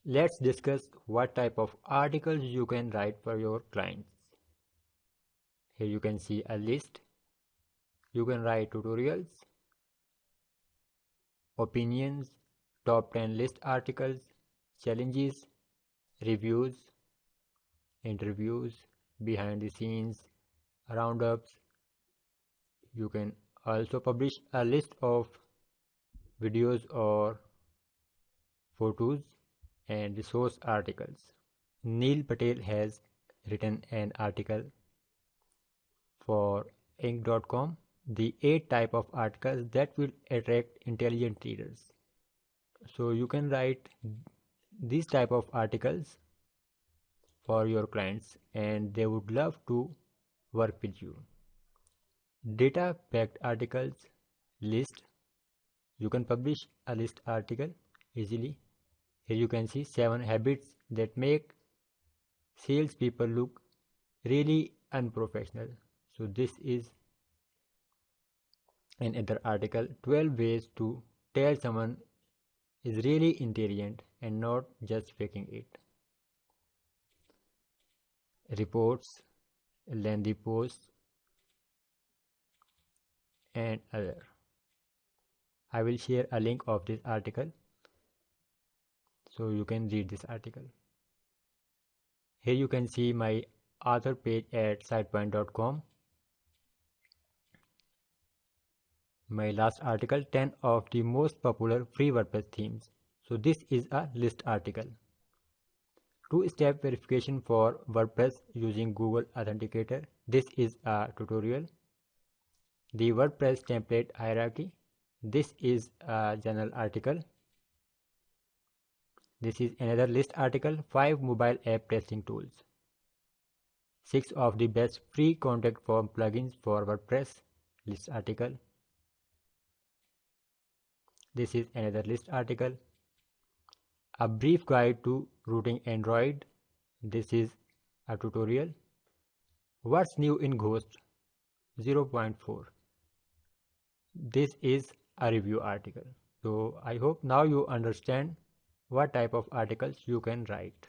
Let's discuss what type of articles you can write for your clients. Here you can see a list. You can write tutorials, opinions, top 10 list articles, challenges, reviews, interviews, behind the scenes, roundups. You can also publish a list of videos or photos and resource articles. Neil Patel has written an article for Inc.com, the 8 type of articles that will attract intelligent readers. So you can write these type of articles for your clients and they would love to work with you. Data packed articles list. You can publish a list article easily. Here you can see 7 habits that make salespeople look really unprofessional. So this is another article, 12 ways to tell someone is really intelligent and not just faking it. Reports, lengthy posts, and other. I will share a link of this article so you can read this article. Here you can see my author page at sidepoint.com. My last article, 10 of the most popular free WordPress themes. So this is a list article. 2-step verification for WordPress using Google Authenticator. This is a tutorial. The WordPress template hierarchy. This is a journal article. This is another list article, 5 mobile app testing tools. 6 of the best free contact form plugins for WordPress, list article. This is another list article. A brief guide to routing Android. This is a tutorial. What's new in Ghost 0.4. This is a review article. So I hope now you understand what type of articles you can write.